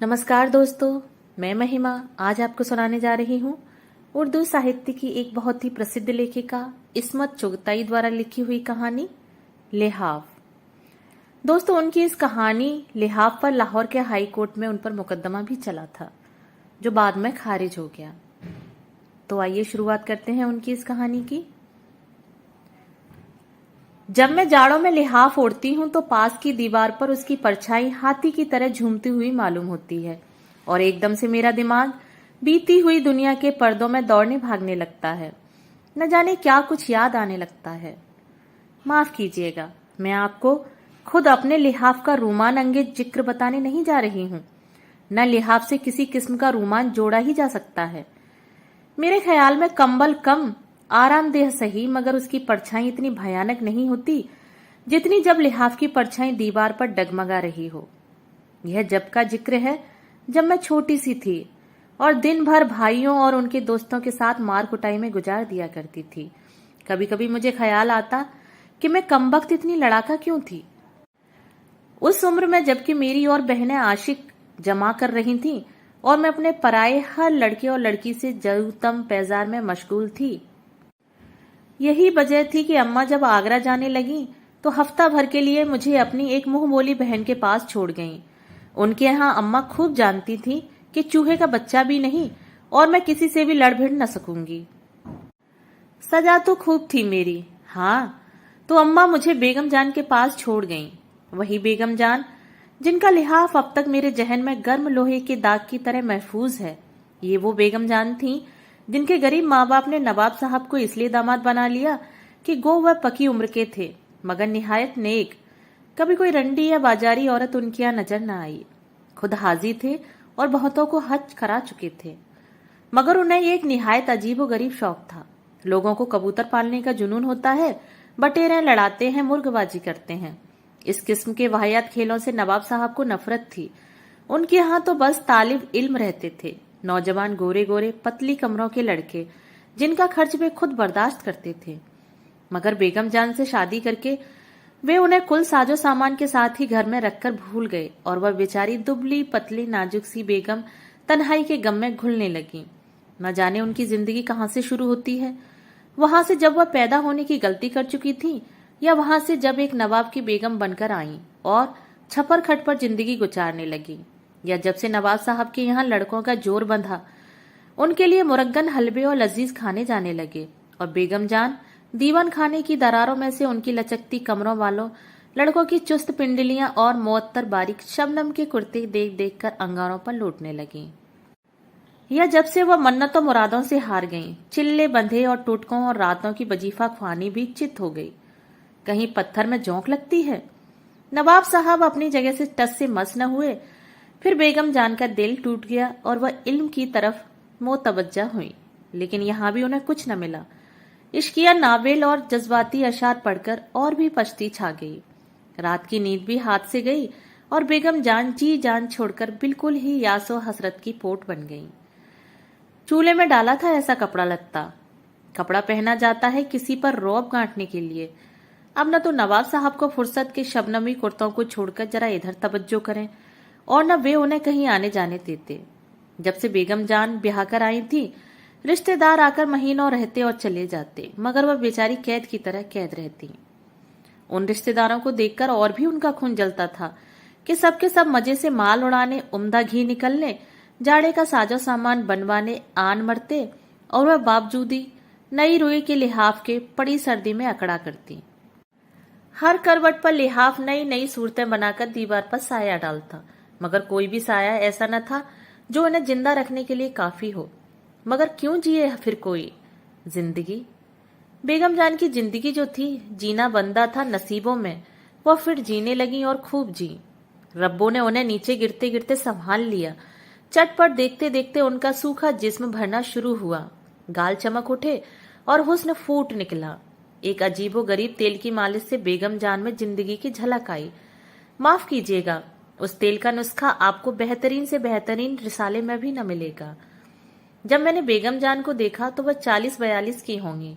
नमस्कार दोस्तों, मैं महिमा आज आपको सुनाने जा रही हूँ उर्दू साहित्य की एक बहुत ही प्रसिद्ध लेखिका इस्मत चुगताई द्वारा लिखी हुई कहानी लिहाफ। दोस्तों, उनकी इस कहानी लिहाफ पर लाहौर के हाई कोर्ट में उन पर मुकदमा भी चला था, जो बाद में खारिज हो गया। तो आइए शुरुआत करते हैं उनकी इस कहानी की। जब मैं जाड़ों में लिहाफ ओढ़ती हूं तो पास की दीवार पर उसकी परछाई हाथी की तरह झूमती हुई मालूम होती है और एकदम से मेरा दिमाग बीती हुई दुनिया के पर्दों में दौड़ने भागने लगता है। न जाने क्या कुछ याद आने लगता है। माफ कीजिएगा, मैं आपको खुद अपने लिहाफ का रोमान अंगेज जिक्र बताने नहीं जा रही हूं। न लिहाफ से किसी किस्म का रोमान जोड़ा ही जा सकता है। मेरे ख्याल में कंबल कम आरामदेह सही, मगर उसकी परछाई इतनी भयानक नहीं होती जितनी जब लिहाफ की परछाई दीवार पर डगमगा रही हो। यह जब का जिक्र है, जब मैं छोटी सी थी और दिन भर भाइयों और उनके दोस्तों के साथ मार कुटाई में गुजार दिया करती थी। कभी कभी मुझे ख्याल आता कि मैं कमबख्त इतनी लड़ाका क्यों थी। उस उम्र में जबकि मेरी और बहनें आशिक जमा कर रही थीं और मैं अपने पराये हर लड़के और लड़की से जरूतम पैजार में मशगूल थी। यही वजह थी कि अम्मा जब आगरा जाने लगी तो हफ्ता भर के लिए मुझे अपनी एक मुंह बोली बहन के पास छोड़ गईं। उनके यहाँ अम्मा खूब जानती थी कि चूहे का बच्चा भी नहीं और मैं किसी से भी लड़ भिड़ न सकूंगी। सजा तो खूब थी मेरी। हाँ, तो अम्मा मुझे बेगम जान के पास छोड़ गईं। वही बेगम जान जिनका लिहाफ अब तक मेरे जहन में गर्म लोहे के दाग की तरह महफूज है। ये वो बेगम जान थी जिनके गरीब माँ बाप ने नवाब साहब को इसलिए दामाद बना लिया कि गो वह पकी उम्र के थे, मगर निहायत नेक। कभी कोई रंडी या बाजारी औरत उनकी यहाँ नजर न आई। खुद हाजी थे और बहुतों को हज करा चुके थे, मगर उन्हें एक निहायत अजीब व गरीब शौक था। लोगों को कबूतर पालने का जुनून होता है, बटेरें लड़ाते हैं, मुर्गबाजी करते हैं। इस किस्म के वाहियात खेलों से नवाब साहब को नफरत थी। उनके यहाँ तो बस तालिब इल्म रहते थे, नौजवान गोरे गोरे पतली कमरों के लड़के जिनका खर्च वे खुद बर्दाश्त करते थे। मगर बेगम जान से शादी करके वे उन्हें कुल साजो सामान के साथ ही घर में रखकर भूल गए और वह बेचारी दुबली पतली नाजुक सी बेगम तन्हाई के गम में घुलने लगी। न जाने उनकी जिंदगी कहाँ से शुरू होती है, वहां से जब वह पैदा होने की गलती कर चुकी थी, या वहां से जब एक नवाब की बेगम बनकर आई और छपर खट पर जिंदगी गुजारने लगी, या जब से नवाब साहब के यहाँ लड़कों का जोर बंधा, उनके लिए मुरग्गन हलवे और लजीज खाने जाने लगे और बेगम जान दीवान खाने की दरारों में से उनकी लचकती कमरों वालों लड़कों की चुस्त पिंडलियां और मुअत्तर बारीक शबनम के कुर्ते देख देख कर अंगारों पर लौटने लगी। या जब से वह मन्नतों मुरादों से हार गईं, चिल्ले बंधे और टोटकों और रातों की वजीफा ख्वानी भी चित हो गई। कहीं पत्थर में जोंक लगती है। नवाब साहब अपनी जगह से टस से मस न हुए। फिर बेगम जान का दिल टूट गया और वह इल्म की तरफ मोतवज्जा हुई, लेकिन यहाँ भी उन्हें कुछ न मिला। इश्किया नावेल और जज्बाती अशार पढ़कर और भी पछती छा गई। रात की नींद भी हाथ से गई और बेगम जान जी जान छोड़कर बिल्कुल ही यासो हसरत की पोट बन गई। चूल्हे में डाला था ऐसा कपड़ा लत्ता। कपड़ा पहना जाता है किसी पर रौब गांठने के लिए। अब न तो नवाब साहब को फुर्सत के शबनमी कुर्तों को छोड़कर जरा इधर तवज्जो करें और न वे उन्हें कहीं आने जाने देते। जब से बेगम जान ब्याह कर आई थी, रिश्तेदार आकर महीनों रहते और चले जाते, मगर वह बेचारी कैद की तरह कैद रहती। उन रिश्तेदारों को देखकर और भी उनका खून जलता था कि सबके सब मजे से माल उड़ाने, उम्दा घी निकलने, जाड़े का साजो सामान बनवाने आन मरते और वह बावजूदी नई रुई के लिहाफ के पड़ी सर्दी में अकड़ा करती। हर करवट पर लिहाफ नई नई सूरतें बनाकर दीवार पर साया डालता, मगर कोई भी साया ऐसा न था जो उन्हें जिंदा रखने के लिए काफी हो। मगर क्यों जिए फिर कोई जिंदगी? बेगम जान की जिंदगी जो थी, जीना बंदा था नसीबों में, वह फिर जीने लगी और खूब जी। रब्बों ने उन्हें नीचे गिरते गिरते संभाल लिया। चटपट देखते देखते उनका सूखा जिस्म भरना शुरू हुआ, गाल चमक उठे और हुस्न फूट निकला। एक अजीबो गरीब तेल की मालिश से बेगम जान में जिंदगी की झलक आई। माफ कीजिएगा, उस तेल का नुस्खा आपको बेहतरीन से बेहतरीन रिसाले में भी न मिलेगा। जब मैंने बेगम जान को देखा तो वह 40-42 की होंगी।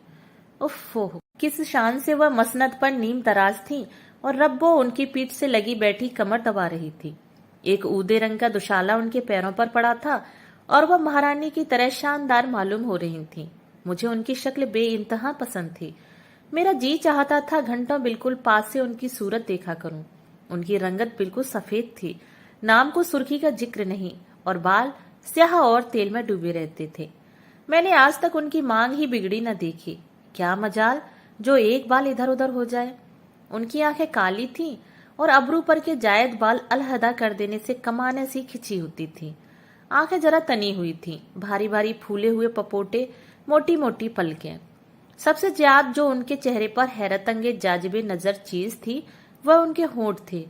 उफ़्फ़ो, किस शान से वह मसनद पर नीम तराज थी और रब्बो उनकी पीठ से लगी बैठी कमर दबा रही थी। एक ऊदे रंग का दुशाला उनके पैरों पर पड़ा था और वह महारानी की तरह शानदार मालूम हो रही थी। मुझे उनकी शक्ल बेइंतहा पसंद थी। मेरा जी चाहता था घंटों बिल्कुल पास से उनकी सूरत देखा करूं। उनकी रंगत बिल्कुल सफेद थी, नाम को सुर्खी का जिक्र नहीं, और बाल स्याह और तेल में डूबे रहते थे। मैंने आज तक उनकी मांग ही बिगड़ी न देखी। क्या मजाल जो एक बाल इधर उधर हो जाए। उनकी आंखें काली थीं और अबरू पर के जायद बाल अलहदा कर देने से कमाने सी खिंची होती थी। आंखें जरा तनी हुई थीं, भारी भारी फूले हुए पपोटे, मोटी मोटी पलकें। सबसे ज्यादा जो उनके चेहरे पर हैरत अंगेज जाजिबे नजर चीज थी वह उनके होंठ थे।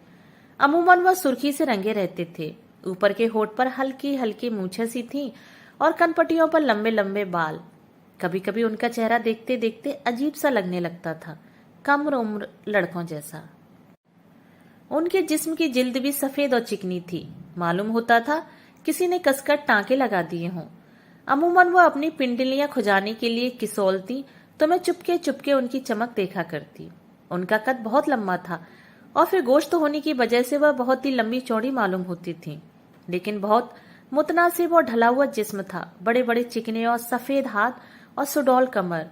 अमूमन वह सुर्खी से रंगे रहते थे। ऊपर के होंठ पर हल्की हल्की मूछें सी थीं और कनपटियों पर लंबे लंबे बाल। कभी कभी उनका चेहरा देखते देखते अजीब सा लगने लगता था, कम उम्र लड़कों जैसा। उनके जिस्म की जिल्द भी सफेद और चिकनी थी। मालूम होता था किसी ने कसकर टांके लगा दिए हों। अमूमन वह अपनी पिंडलियां खुजाने के लिए किसोलती तो मैं चुपके चुपके उनकी चमक देखा करती। उनका कद बहुत लंबा था और फिर गोश्त होने की वजह से वह बहुत ही लंबी चौड़ी मालूम होती थी, लेकिन बहुत मुतनासिब और ढला हुआ जिस्म था। बड़े बड़े चिकने और सफेद हाथ और सुडौल कमर।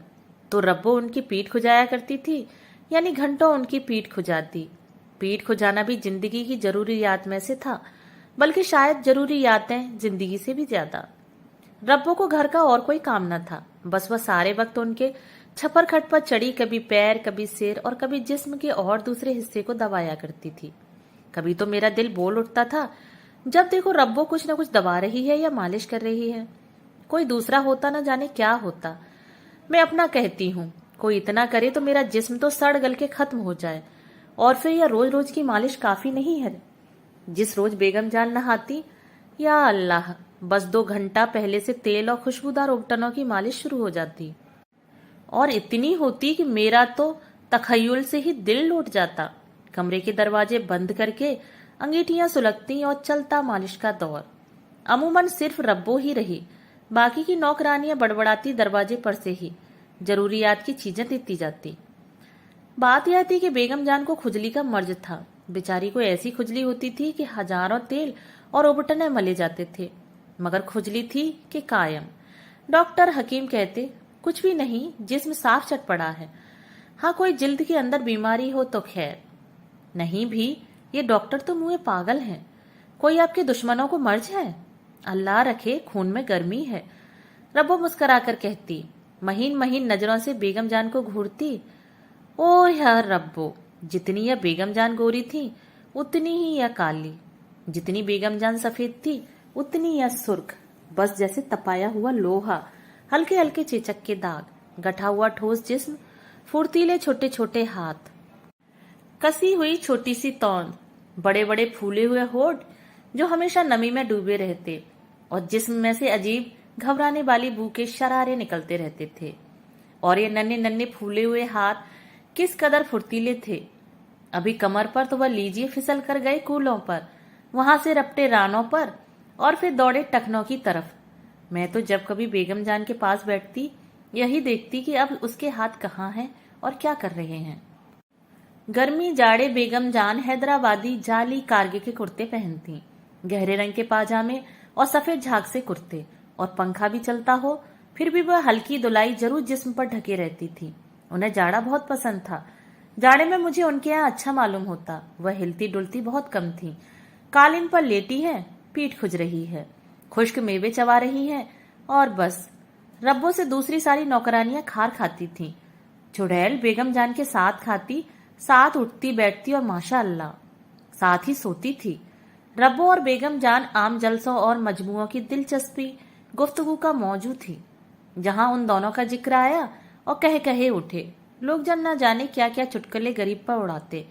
तो रब्बो उनकी पीठ खुजाया करती थी, यानी घंटों उनकी पीठ खुजाती। पीठ खुजाना भी जिंदगी की जरूरियात में से था, बल्कि शायद जरूरियातें जिंदगी से भी ज्यादा। रब्बो को घर का और कोई काम न था, बस वह सारे वक्त उनके छपर खट पर चढ़ी कभी पैर, कभी सिर और कभी जिस्म के और दूसरे हिस्से को दबाया करती थी। कभी तो मेरा दिल बोल उठता था, जब देखो रब्बो कुछ न कुछ दबा रही है या मालिश कर रही है। कोई दूसरा होता न जाने क्या होता। मैं अपना कहती हूँ, कोई इतना करे तो मेरा जिस्म तो सड़ गल के खत्म हो जाए। और फिर यह रोज रोज की मालिश काफी नहीं है। जिस रोज बेगम जान नहाती, या अल्लाह, बस 2 घंटा पहले से तेल और खुशबूदार उबटनों की मालिश शुरू हो जाती, और इतनी होती कि मेरा तो तखय्युल से ही दिल लौट जाता। कमरे के दरवाजे बंद करके अंगीठियां सुलगती और चलता मालिश का दौर। अमूमन सिर्फ रब्बो ही रही, बाकी की नौकरानियां बड़बड़ाती दरवाजे पर से ही जरूरियात की चीजें देती जाती। बात यह थी कि बेगम जान को खुजली का मर्ज था। बेचारी को ऐसी खुजली होती थी कि हजारों तेल और उबटने मले जाते थे, मगर खुजली थी कि कायम। डॉक्टर हकीम कहते कुछ भी नहीं, जिस्म साफ चट पड़ा है। हाँ, कोई जिल्द के अंदर बीमारी हो तो खैर। नहीं भी, ये डॉक्टर तो मुँह पागल हैं। कोई आपके दुश्मनों को मर्ज है? अल्लाह रखे, खून में गर्मी है। रब्बो मुस्कुराकर कहती, महीन महीन नजरों से बेगम जान को घूरती। ओ यार रब्बो, जितनी यह बेगम जान गोरी थी उतनी ही यह काली, जितनी बेगम जान सफेद थी उतनी यह सुर्ख। बस जैसे तपाया हुआ लोहा, हल्के हल्के चेचक के दाग, गठा हुआ ठोस जिस्म, फुर्तीले छोटे छोटे हाथ, कसी हुई छोटी सी तौंद, बड़े बड़े फूले हुए होठ जो हमेशा नमी में डूबे रहते, और जिस्म में से अजीब घबराने वाली बू के शरारे निकलते रहते थे। और ये नन्हे नन्हे फूले हुए हाथ किस कदर फुर्तीले थे। अभी कमर पर तो वह लीजिए फिसल कर गए कूलों पर, वहां से रपटे रानों पर, और फिर दौड़े टखनों की तरफ। मैं तो जब कभी बेगम जान के पास बैठती यही देखती कि अब उसके हाथ कहाँ हैं और क्या कर रहे हैं। गर्मी जाड़े बेगम जान हैदराबादी जाली कारगे के कुर्ते पहनती, गहरे रंग के पाजामे और सफेद झाग से कुर्ते, और पंखा भी चलता हो फिर भी वह हल्की धुलाई जरूर जिस्म पर ढके रहती थी। उन्हें जाड़ा बहुत पसंद था। जाड़े में मुझे उनके यहाँ अच्छा मालूम होता। वह हिलती डुलती बहुत कम थी। कालीन पर लेटी है, पीठ खुज रही है, खुश्क मेवे चबा रही है, और बस। रब्बों से दूसरी सारी नौकरानियां खार खाती थीं। चुड़ैल बेगम जान के साथ खाती, साथ उठती बैठती और माशा अल्लाह साथ ही सोती थी। रब्बो और बेगम जान आम जलसों और मजमुओं की दिलचस्पी गुफ्तगू का मौजू थी। जहां उन दोनों का जिक्र आया और कहे कहे उठे, लोग जन न जाने क्या क्या चुटकुले गरीब पर उड़ाते,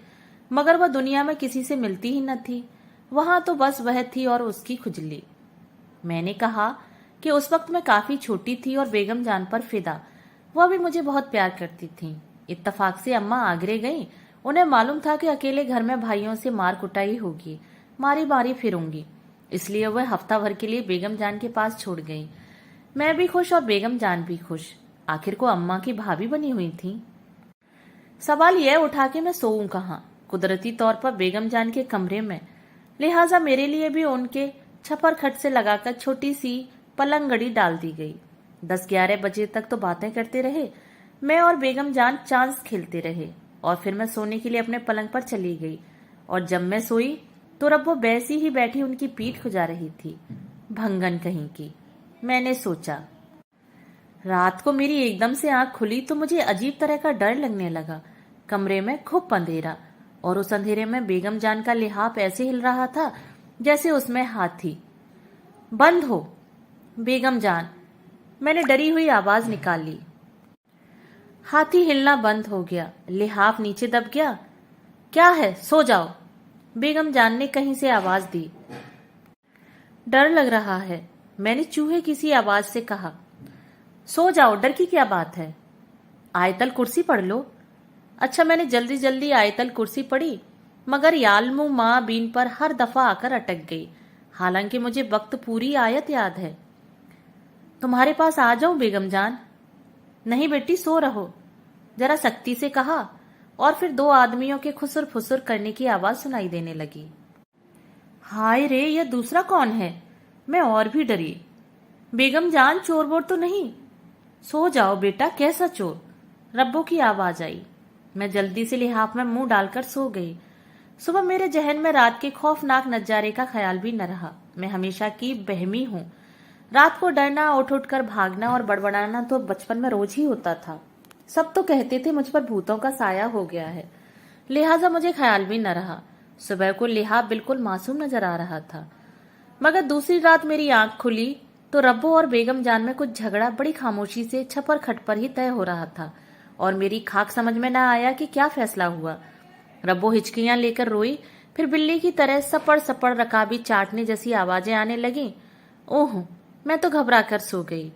मगर वह दुनिया में किसी से मिलती ही न थी। वहां तो बस वह थी और उसकी खुजली। मैंने कहा कि उस वक्त मैं काफी छोटी थी और बेगम जान पर फिदा। वह भी मुझे बहुत प्यार करती थी। इत्तफाक से अम्मा आगरे गईं। उन्हें मालूम था कि अकेले घर में भाइयों से मार कुटाई होगी, मारी मारी फिरूंगी, इसलिए वह हफ्ता भर के लिए बेगम जान के पास छोड़ गई। मैं भी खुश और बेगम जान भी खुश। आखिर को अम्मा की भाभी बनी हुई थी। सवाल यह उठा कि मैं सोऊं कहाँ। कुदरती तौर पर बेगम जान के कमरे में। लिहाजा मेरे लिए भी उनके छपर खट से लगाकर छोटी सी पलंगड़ी डाल दी गई। 10-11 बजे तक तो बातें करते रहे। मैं और बेगम जान चांस खेलते रहे और फिर मैं सोने के लिए अपने पलंग पर चली गई। और जब मैं सोई तो रब्बो वैसी ही बैठी उनकी पीठ खुजा रही थी। भंगन कहीं की। मैंने सोचा। रात को मेरी एकदम से आंख खुली तो मुझे अजीब तरह का डर लगने लगा। कमरे में खूब अंधेरा और उस अंधेरे में बेगम जान का लिहाफ ऐसे हिल रहा था जैसे उसमें हाथी। बंद हो बेगम जान, मैंने डरी हुई आवाज निकाली। हाथी हिलना बंद हो गया। लिहाफ नीचे दब गया। क्या है, सो जाओ, बेगम जान ने कहीं से आवाज दी। डर लग रहा है, मैंने चूहे की सी आवाज से कहा। सो जाओ, डर की क्या बात है, आयतल कुर्सी पढ़ लो। अच्छा, मैंने जल्दी जल्दी आयतल कुर्सी पढ़ी, मगर यालमू माँ बीन पर हर दफा आकर अटक गई। हालांकि मुझे वक्त पूरी आयत याद है। तुम्हारे पास आ जाऊं बेगम जान? नहीं बेटी, सो रहो, जरा सख्ती से कहा। और फिर 2 आदमियों के खुसुर फुसुर करने की आवाज सुनाई देने लगी। हाय रे, यह दूसरा कौन है? मैं और भी डरी। बेगम जान, चोर वोर तो नहीं? सो जाओ बेटा, कैसा चोर? रब्बो की आवाज आई। मैं जल्दी से लिहाफ में मुंह डालकर सो गई। सुबह मेरे जहन में रात के खौफनाक नजारे का ख्याल भी न रहा। मैं हमेशा की बहमी हूँ। रात को डरना, उठ उठ कर भागना और बड़बड़ाना तो बचपन में रोज ही होता था। सब तो कहते थे मुझ पर भूतों का साया हो गया है, लिहाजा मुझे ख्याल भी न रहा। सुबह को लिहाफ बिल्कुल मासूम नजर आ रहा था। मगर दूसरी रात मेरी आंख खुली तो रब्बो और बेगम जान में कुछ झगड़ा बड़ी खामोशी से छपर खट पर ही तय हो रहा था और मेरी खाक समझ में न आया कि क्या फैसला हुआ। रब्बो हिचकियां लेकर रोई, फिर बिल्ली की तरह सपड़ सपड़ रकाबी चाटने जैसी आवाजें आने लगी। ओह, मैं तो घबरा कर सो गई।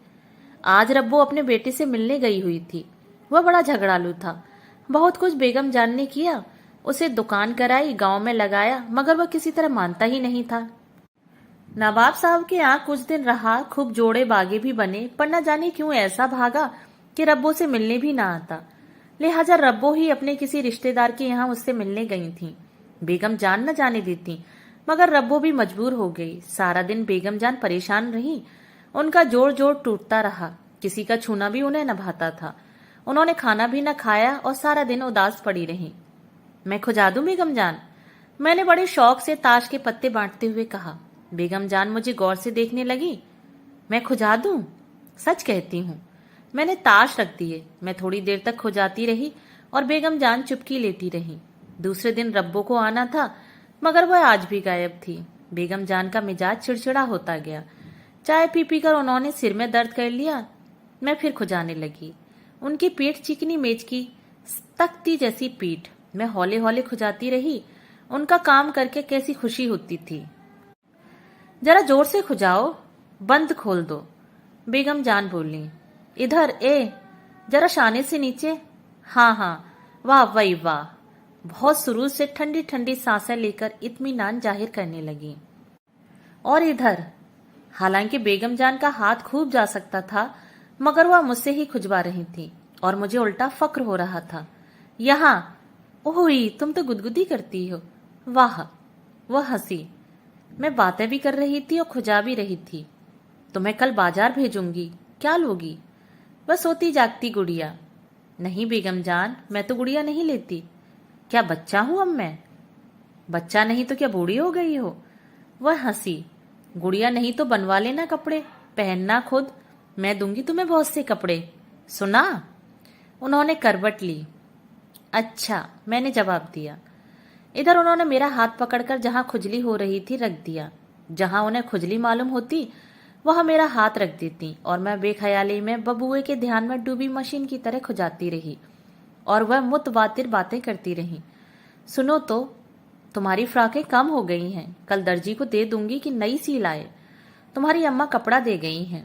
आज रब्बो अपने बेटे से मिलने गई हुई थी। वह बड़ा झगड़ालू था। बहुत कुछ बेगम जान ने किया, उसे दुकान कराई, गांव में लगाया, मगर वह किसी तरह मानता ही नहीं था। नवाब साहब के यहाँ कुछ दिन रहा, खूब जोड़े बागे भी बने, पर न जाने क्यों ऐसा भागा कि रब्बो से मिलने भी ना आता। लिहाजा रब्बो ही अपने किसी रिश्तेदार के यहाँ उससे मिलने गई थी। बेगम जान न जाने देती, मगर रब्बो भी मजबूर हो गई। सारा दिन बेगम जान परेशान रही। उनका जोड़ जोड़ टूटता रहा। किसी का छूना भी उन्हें न भाता था। उन्होंने खाना भी न खाया और सारा दिन उदास पड़ी रही। मैं खुजा दूं बेगम जान? मैंने बड़े शौक से ताश के पत्ते बांटते हुए कहा। बेगम जान मुझे गौर से देखने लगी। मैं खुजा दूं? सच कहती हूँ। मैंने ताश रख दिए। मैं थोड़ी देर तक खुजाती रही और बेगम जान चुपकी लेटी रही। दूसरे दिन रब्बो को आना था, मगर वह आज भी गायब थी। बेगम जान का मिजाज चिड़चिड़ा होता गया। चाय पी पी कर उन्होंने सिर में दर्द कर लिया। मैं फिर खुजाने लगी। उनकी पीठ चिकनी मेज की तख्ती जैसी पीठ। मैं हौले हौले खुजाती रही। उनका काम करके कैसी खुशी होती थी। जरा जोर से खुजाओ, बंद खोल दो, बेगम जान बोली। इधर, जरा शाने से नीचे। हाँ हाँ, वाह वही वाह। बहुत सुरूर से ठंडी ठंडी सांसें लेकर इत्मीनान जाहिर करने लगी। और इधर। हालांकि बेगम जान का हाथ खूब जा सकता था, मगर वह मुझसे ही खुजवा रही थी और मुझे उल्टा फक्र हो रहा था। यहाँ। ओही, तुम तो गुदगुदी करती हो। वाह। वह हंसी। मैं बातें भी कर रही थी और खुजा भी रही थी। तुम्हें कल बाजार भेजूंगी, क्या लोगी? वह सोती जागती गुड़िया। नहीं बेगम जान, मैं तो गुड़िया नहीं लेती। क्या बच्चा हूं अब मैं? बच्चा नहीं तो क्या बूढ़ी हो गई हो? वह हंसी। गुड़िया नहीं तो बनवा लेना कपड़े, पहनना खुद। मैं दूंगी तुम्हें बहुत से कपड़े, सुना? उन्होंने करवट ली। अच्छा, मैंने जवाब दिया। इधर उन्होंने मेरा हाथ पकड़कर जहां खुजली हो रही थी रख दिया। जहां उन्हें खुजली मालूम होती वह मेरा हाथ रख देती और मैं बेख्याली में बबुए के ध्यान में डूबी मशीन की तरह खुजाती रही और वह मुतवातिर बातें करती रही। सुनो तो, तुम्हारी फ्राकें कम हो गई हैं, कल दर्जी को दे दूंगी कि नई सी लाए। तुम्हारी अम्मा कपड़ा दे गई हैं,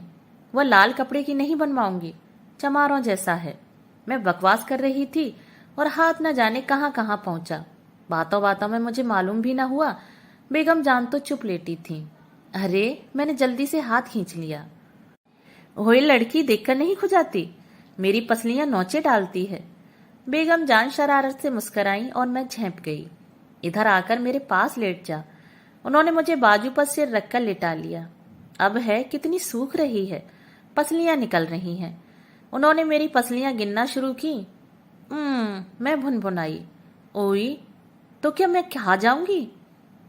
वह लाल कपड़े की नहीं बनवाऊंगी, चमारों जैसा है। मैं बकवास कर रही थी और हाथ न जाने कहां कहां पहुंचा। बातों बातों में मुझे मालूम भी न हुआ बेगम जान तो चुप लेटी थी। अरे, मैंने जल्दी से हाथ खींच लिया। ओए लड़की, देखकर नहीं खुजाती, मेरी पसलियां नोचे डालती है। बेगम जान शरारत से मुस्कुराई और मैं झेंप गई। इधर आकर मेरे पास लेट जा। उन्होंने मुझे बाजू पर सिर रखकर लिटा लिया। अब है कितनी सूख रही है, पसलियां निकल रही हैं। उन्होंने मेरी पसलियां गिनना शुरू की। मैं भुनभुनाई। ओई, तो क्या मैं खा जाऊंगी?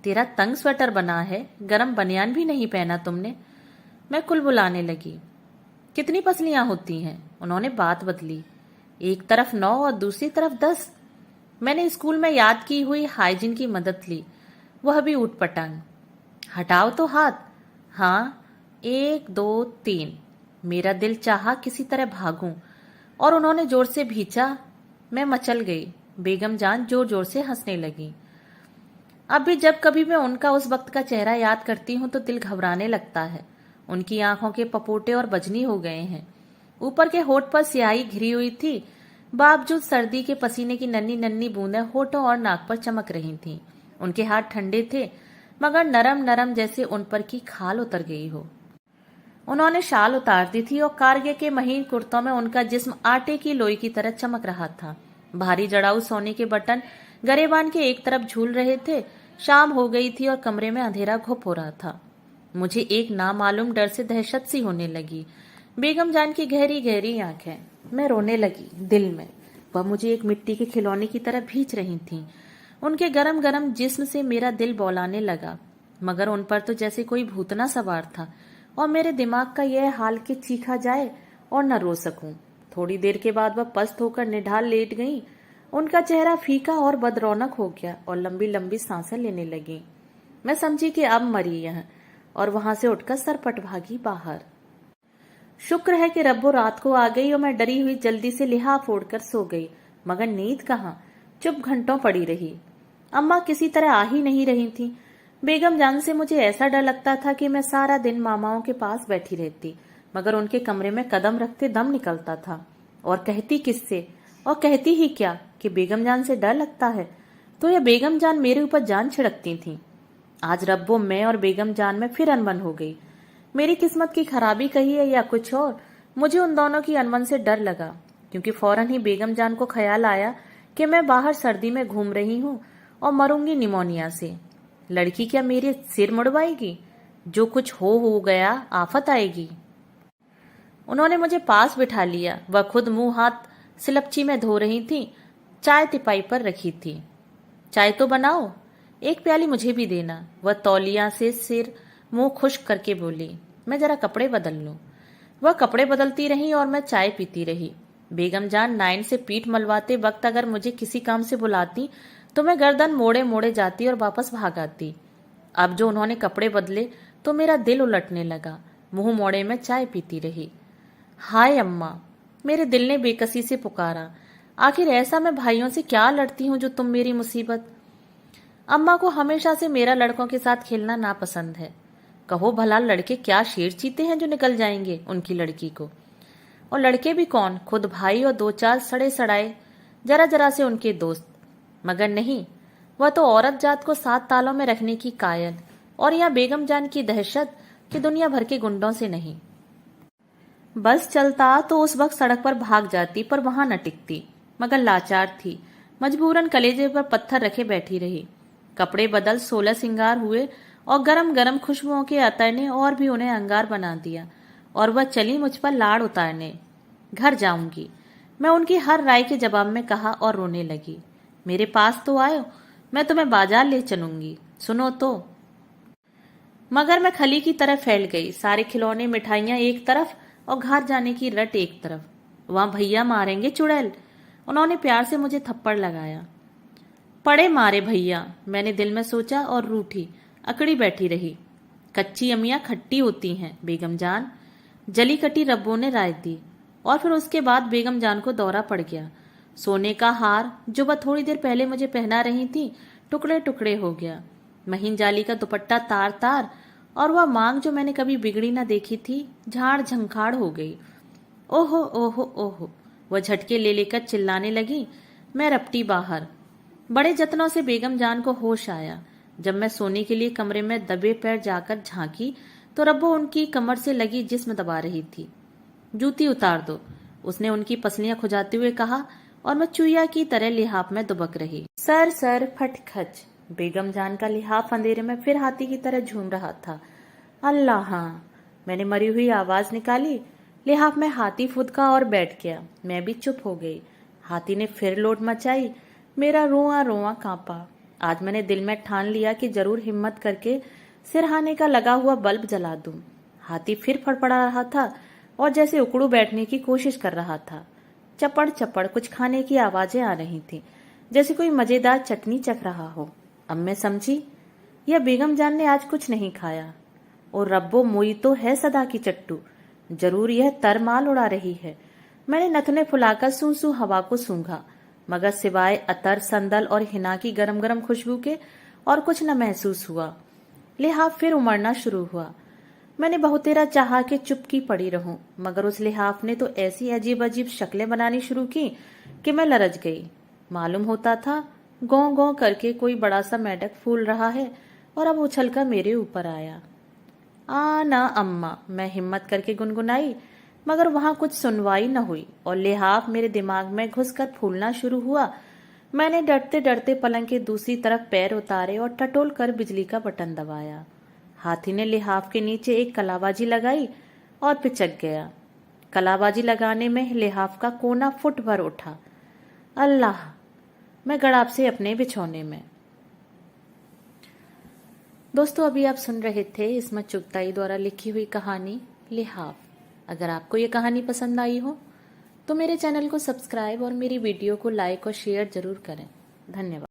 तेरा तंग स्वेटर बना है, गरम बनियान भी नहीं पहना तुमने। मैं कुलबुलाने लगी। कितनी पसलियां होती हैं? उन्होंने बात बदली। एक तरफ 9 और दूसरी तरफ 10। मैंने स्कूल में याद की हुई हाइजीन की मदद ली, वह भी ऊटपटांग। हटाओ तो हाथ। हाँ, 1 2 3। मेरा दिल चाहा किसी तरह भागूं और उन्होंने जोर से भींचा। मैं मचल गई। बेगम जान जोर जोर से हंसने लगी। अब भी जब कभी मैं उनका उस वक्त का चेहरा याद करती हूं तो दिल घबराने लगता है। उनकी आंखों के पपोटे और बजनी हो गए हैं। ऊपर के होठ पर स्याही घिरी हुई थी, बावजूद सर्दी के पसीने की नन्ही नन्ही बूंदें होठों और नाक पर चमक रही थीं। उनके हाथ ठंडे थे, मगर नरम नरम, जैसे उन पर की खाल उतर गई हो। उन्होंने शाल उतार दी थी और कारगे के महीन कुर्तों में उनका जिस्म आटे की लोई की तरह चमक रहा था। भारी जड़ाऊ सोने के बटन गरेबान के एक तरफ झूल रहे थे। शाम हो गई थी और कमरे में अंधेरा घुप हो रहा था। मुझे एक नामालूम डर से दहशत सी होने लगी। बेगम जान की गहरी गहरी आंखें। मैं रोने लगी दिल में। वह मुझे एक मिट्टी के खिलौने की तरह भींच रही थीं। उनके गरम गरम जिस्म से मेरा दिल बौलाने लगा, मगर उन पर तो जैसे कोई भूतना सवार था और मेरे दिमाग का यह हाल कि चीखा जाए और न रो सकूं। थोड़ी देर के बाद वह पस्त होकर निढाल लेट गई। उनका चेहरा फीका और बदरौनक हो गया और लंबी लंबी सांसें लेने लगी। मैं समझी कि अब मरी यह, और वहां से उठकर सरपट भागी बाहर। शुक्र है कि रब्बो रात को आ गई और मैं डरी हुई जल्दी से लिहाफ ओढ़कर सो गई, मगर नींद कहाँ, चुप घंटों पड़ी रही। अम्मा किसी तरह आ ही नहीं रही थी। बेगम जान से मुझे ऐसा डर लगता था कि मैं सारा दिन मामाओं के पास बैठी रहती, मगर उनके कमरे में कदम रखते दम निकलता था। और कहती किससे, और कहती ही क्या कि बेगम जान से डर लगता है, तो यह बेगम जान मेरे ऊपर जान छिड़कती थी। आज रब्बो मैं और बेगम जान में फिर अनबन हो गई। मेरी किस्मत की खराबी कही है या कुछ और, मुझे उन दोनों की अनबन से डर लगा, क्योंकि फौरन ही बेगम जान को ख्याल आया कि मैं बाहर सर्दी में घूम रही हूँ और मरूंगी निमोनिया से। लड़की क्या मेरे सिर मुड़वाएगी? जो कुछ हो गया, आफत आएगी। उन्होंने मुझे पास बिठा लिया। वह खुद मुंह हाथ सिलपची में धो रही थी। चाय तिपाई पर रखी थी। चाय तो बनाओ, एक प्याली मुझे भी देना। वह तौलिया से सिर मुंह खुश्क करके बोली। मैं जरा कपड़े बदल लूं। वह कपड़े बदलती रही और मैं चाय पीती रही। बेगम जान नाइन से पीठ मलवाते वक्त अगर मुझे किसी काम से बुलाती तो मैं गर्दन मोड़े मोड़े जाती और वापस भाग आती। अब जो उन्होंने कपड़े बदले तो मेरा दिल उलटने लगा। मुंह मोड़े में चाय पीती रही। हाय अम्मा, मेरे दिल ने बेकसी से पुकारा। आखिर ऐसा मैं भाइयों से क्या लड़ती हूँ जो तुम मेरी मुसीबत। अम्मा को हमेशा से मेरा लड़कों के साथ खेलना नापसंद है। कहो भला लड़के क्या शेर चीते हैं जो निकल जाएंगे उनकी लड़की को। और लड़के भी कौन, खुद भाई और 2-4 सड़े सड़ाए जरा जरा से उनके दोस्त। मगर नहीं, वह तो औरत जात को 7 तालों में रखने की कायल, और यह बेगम जान की दहशत कि दुनिया भर के गुंडों से नहीं। बस चलता तो उस वक्त सड़क पर भाग जाती, पर वहां न टिकती, मगर लाचार थी। मजबूरन कलेजे पर पत्थर रखे बैठी रही। कपड़े बदल 16 सिंगार हुए और गरम गरम खुशबुओं के अतर ने और भी उन्हें अंगार बना दिया, और वह चली मुझ पर लाड़ उतारने। घर जाऊंगी, मैं उनकी हर राय के जवाब में कहा और रोने लगी। मेरे पास तो आयो, मैं तुम्हें बाजार ले चलूंगी, सुनो तो। मगर मैं खली की तरह फैल गई। सारे खिलौने मिठाइयां एक तरफ और घर जाने की रट एक तरफ। वहां भैया मारेंगे चुड़ैल। उन्होंने प्यार से मुझे थप्पड़ लगाया। पड़े मारे भैया, मैंने दिल में सोचा और रूठी अकड़ी बैठी रही। कच्ची अमियां खट्टी होती हैं बेगम जान, जली कटी रब्बों ने राय दी। और फिर उसके बाद बेगम जान को दौरा पड़ गया। सोने का हार जो वह थोड़ी देर पहले मुझे पहना रही थी टुकड़े टुकड़े हो गया। महीन जाली का दुपट्टा तार तार, और वह मांग जो मैंने कभी बिगड़ी न देखी थी झाड़ झंखाड़ हो गई। ओहो ओहो ओहो, वह झटके ले लेकर चिल्लाने लगी। मैं रपटी बाहर। बड़े जतनों से बेगम जान को होश आया। जब मैं सोने के लिए कमरे में दबे पैर जाकर झांकी तो रब्बो उनकी कमर से लगी जिस्म दबा रही थी। जूती उतार दो, उसने उनकी पसलियां खुजाते हुए कहा, और मैं चुईया की तरह लिहाफ में दुबक रही। सर सर फट खच। बेगम जान का लिहाफ अंधेरे में फिर हाथी की तरह झूम रहा था। अल्लाह, हाँ, मैंने मरी हुई आवाज निकाली। लिहाफ में हाथी फुदका और बैठ गया। मैं भी चुप हो गई। हाथी ने फिर लोट मचाई। मेरा रोआ रोआ कांपा। आज मैंने दिल में ठान लिया कि जरूर हिम्मत करके सिरहाने का लगा हुआ बल्ब जला दूं। हाथी फिर फड़फड़ा रहा था और जैसे उकड़ू बैठने की कोशिश कर रहा था। चपड़ चपड़ कुछ खाने की आवाजें आ रही थी, जैसे कोई मजेदार चटनी चख रहा हो। अब मैं समझी, यह बेगम जान ने आज कुछ नहीं खाया। और रब्बो मोई तो है सदा की चट्टू, जरूर यह तरमाल उड़ा रही है। मैंने नथुने फुलाकर सू सू हवा को सूंघा, मगर सिवाय अतर, संदल और हिना की गरम गरम खुशबू के और कुछ न महसूस हुआ। लिहाफ फिर उमड़ना शुरू हुआ। मैंने बहुतेरा चाहा कि चुपकी पड़ी रहूं, मगर उस लिहाफ ने तो ऐसी अजीब अजीब शक्लें बनानी शुरू की कि मैं लरज गई। मालूम होता था गौ गौ करके कोई बड़ा सा मेंढक फूल रहा है और अब उछलकर मेरे ऊपर आया। आ ना अम्मा, मैं हिम्मत करके गुनगुनाई, मगर वहां कुछ सुनवाई न हुई और लिहाफ मेरे दिमाग में घुसकर फूलना शुरू हुआ। मैंने डरते डरते पलंग के दूसरी तरफ पैर उतारे और टटोल कर बिजली का बटन दबाया। हाथी ने लिहाफ के नीचे एक कलाबाजी लगाई और पिचक गया। कलाबाजी लगाने में लिहाफ का कोना फुट भर उठा। अल्लाह, मैं गड़ाप से अपने बिछौने में। दोस्तों, अभी आप सुन रहे थे इस्मत चुगताई द्वारा लिखी हुई कहानी लिहाफ। अगर आपको ये कहानी पसंद आई हो तो मेरे चैनल को सब्सक्राइब और मेरी वीडियो को लाइक और शेयर जरूर करें। धन्यवाद।